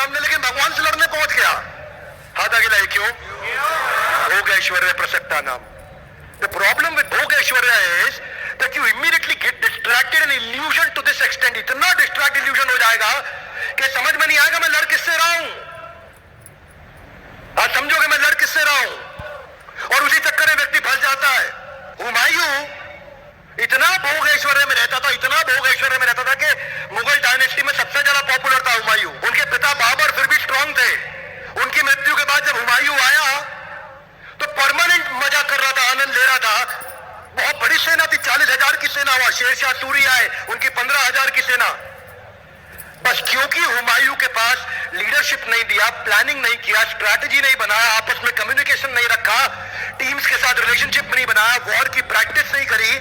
सामने, लेकिन भगवान से लड़ने पहुंच गया। हाथ आगे लाए, क्यों? भोग ऐश्वर्य प्रसक्ता नाम। The problem with bhog aishwarya is that you immediately get distracted and illusion to this extent. इतना डिस्ट्रैक्ट इल्यूजन हो जाएगा कि समझ में नहीं आएगा मैं लड़ किससे रहा हूं। आज समझोगे मैं लड़ किससे रहा हूं, और उसी चक्कर में व्यक्ति फंस जाता है। हुमायूं इतना भोग ऐश्वर्य में रहता था, इतना भोग ऐश्वर्य में रहता था कि मुगल डायनेस्टी में सबसे ज्यादा पॉपुलर था हुमायूं। उनके पिता बाबर फिर भी स्ट्रांग थे। उनकी मृत्यु के बाद जब हुमायूं आया तो परमानेंट मजा कर रहा था, आनंद ले रहा था। बहुत बड़ी सेना थी, 40,000 की सेना हुआ। शेरशाह सूरी आए, उनकी 15,000 की सेना। बस क्योंकि हुमायूं के पास लीडरशिप नहीं दिया, प्लानिंग नहीं किया, स्ट्रैटेजी नहीं बनाया, आपस में कम्युनिकेशन नहीं रखा, टीम्स के साथ रिलेशनशिप नहीं बनाया, वॉर की प्रैक्टिस नहीं करी,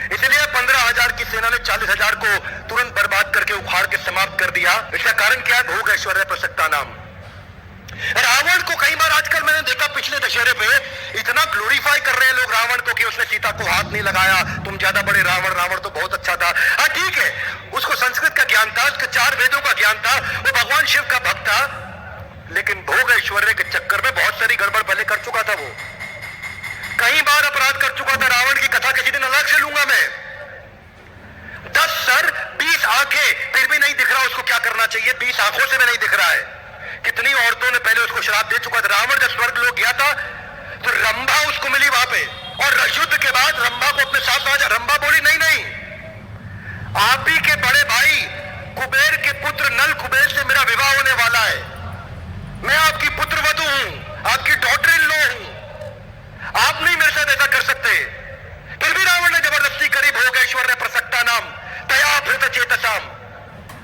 इसलिए 15,000 की सेना ने 40,000 को तुरंत बर्बाद करके उखाड़ के समाप्त कर दिया। इसका कारण क्या है? भोग ऐश्वर्य प्रसक्ता नाम। रावण को कई बार आजकल मैंने देखा, पिछले दशहरे पे इतना ग्लोरीफाई कर रहे हैं लोग रावण को कि उसने सीता को हाथ नहीं लगाया, तुम ज्यादा बड़े रावण, रावण तो बहुत अच्छा था। हाँ ठीक है, उसको संस्कृत का ज्ञान था, उसके 4 वेदों का ज्ञान था, वो भगवान शिव का भक्त था, लेकिन भोग ऐश्वर्य के चक्कर में बहुत सारी गड़बड़ पहले कर चुका था। वो कई बार अपराध कर चुका था। रावण की कथा किसी दिन अलग से लूंगा मैं। 10 सर 20 आंखें, फिर भी नहीं दिख रहा उसको क्या करना चाहिए। 20 आंखों से भी नहीं दिख रहा है। कितनी औरतों ने पहले उसको श्राप दे चुका था। रावण जब स्वर्ग लोक गया था तो रंभा उसको मिली वहां पे, और युद्ध के बाद रंभा को अपने साथ लाया। रंभा बोली नहीं नहीं, आप ही के बड़े भाई कुबेर के पुत्र नल कुबेर से मेरा विवाह होने वाला है। मैं आपकी पुत्र वधू हूं, आपकी डॉटर इन लॉ हूं, आप नहीं मेरे साथ ऐसा कर सकते। फिर भी रावण ने जबरदस्ती करी। भोग ऐश्वर्य प्रसक्ता नाम तया भृत चेतसाम।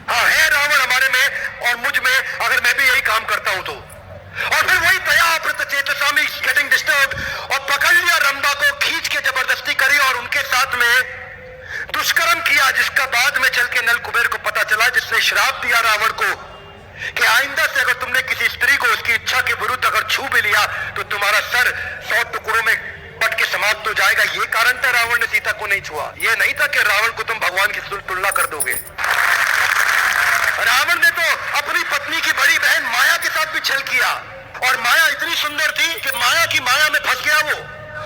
हाँ है रावण हमारे में और मुझ में, अगर मैं भी यही काम करता हूं तो। और फिर वही तया भृत चेतसाम इज गेटिंग डिस्टर्ब, और पकड़ लिया रंभा को, खींच के जबरदस्ती करी और उनके साथ में दुष्कर्म किया, जिसका बाद में चल के नल कुबेर को पता चला, जिसने श्राप दिया रावण को कि आइंदा से अगर तुमने किसी स्त्री को उसकी इच्छा के विरुद्ध अगर छू भी लिया तो तुम्हारा सर 100 टुकड़ों में बट के समाप्त हो जाएगा। ये कारण था रावण ने सीता को नहीं छुआ। ये नहीं था कि रावण को तुम भगवान की तुलना कर दोगे। रावण ने तो अपनी पत्नी की बड़ी बहन माया के साथ भी छल किया, और माया इतनी सुंदर थी कि माया की माया में फंस गया वो,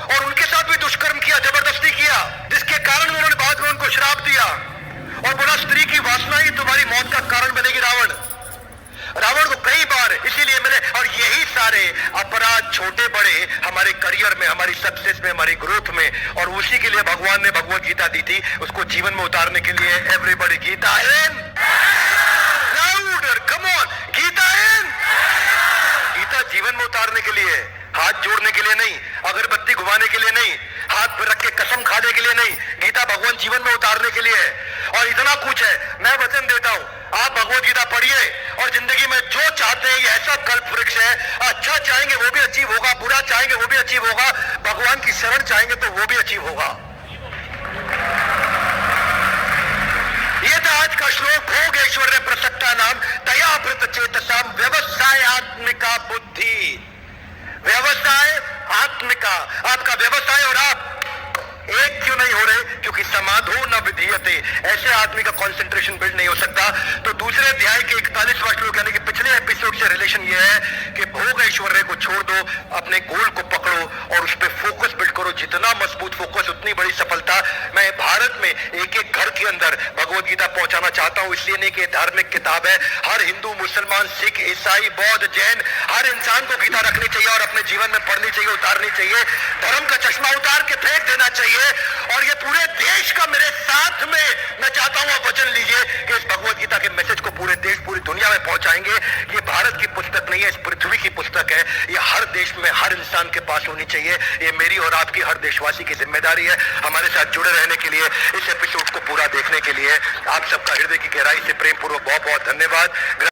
और उनके साथ भी दुष्कर्म किया, जबरदस्ती किया, जिसके कारण उन्होंने बाद में उनको श्राप दिया और बोला स्त्री की वासना ही तुम्हारी मौत का कारण बनेगी। रावण को कई बार इसीलिए मिले। और यही सारे अपराध छोटे बड़े हमारे करियर में, हमारी सक्सेस में, हमारी ग्रोथ में, और उसी के लिए भगवान ने भगवत गीता दी थी, उसको जीवन में उतारने के लिए। Everybody Gita in louder, come on, Gita in. Gita जीवन में उतारने के लिए, हाथ जोड़ने के लिए नहीं, अगरबत्ती घुमाने के लिए नहीं, हाथ पर रख के कसम खाने के लिए नहीं। गीता भगवान जीवन में उतारने के लिए है। और इतना कुछ है, मैं वचन देता हूं, आप भगवत गीता पढ़िए और जिंदगी में जो चाहते हैं, ये ऐसा कल्प वृक्ष है। अच्छा चाहेंगे वो भी अचीव होगा, बुरा चाहेंगे वो भी अचीव होगा, भगवान की शरण चाहेंगे तो वो भी अचीव होगा। ये था आज का श्लोक। भोग ऐश्वर्य प्रसक्ता नाम तया भृत चेतसाम व्यवसायत्मिका बुद्धि। व्यवसाय आत्मिका, आपका व्यवसाय और आप एक क्यों नहीं हो रहे? क्योंकि समाधो न विधीयते, ऐसे आदमी का कंसंट्रेशन बिल्ड नहीं हो सकता। तो दूसरे अध्याय के 41वां श्लोक यानी कि पिछले एपिसोड से रिलेशन ये है कि भोग ऐश्वर्य को छोड़ दो, अपने गोल को पकड़ो और उस पर फोकस बिल्ड करो। जितना मजबूत फोकस उतनी बड़ी सफलता। मैं भारत में एक एक घर के अंदर भगवत गीता पहुंचाना चाहता हूं, इसलिए नहीं कि धार्मिक किताब है। हर हिंदू, मुसलमान, सिख, ईसाई, बौद्ध, जैन, हर इंसान को गीता रखनी चाहिए और अपने जीवन में पढ़नी चाहिए, उतारनी चाहिए। धर्म का चश्मा उतार के फेंक देना चाहिए। और ये पूरे देश का मेरे साथ में मैं चाहता हूं आप वचन लीजिए कि इस भगवत गीता के मैसेज को पूरे देश, पूरी दुनिया में पहुंचाएंगे। ये भारत की पुस्तक नहीं है, इस पृथ्वी की पुस्तक है। ये हर देश में हर इंसान के पास होनी चाहिए। ये मेरी और आपकी, हर देशवासी की जिम्मेदारी है। हमारे साथ जुड़े रहने के लिए, इस एपिसोड को पूरा देखने के लिए आप सबका हृदय की गहराई से प्रेम पूर्वक बहुत बहुत धन्यवाद।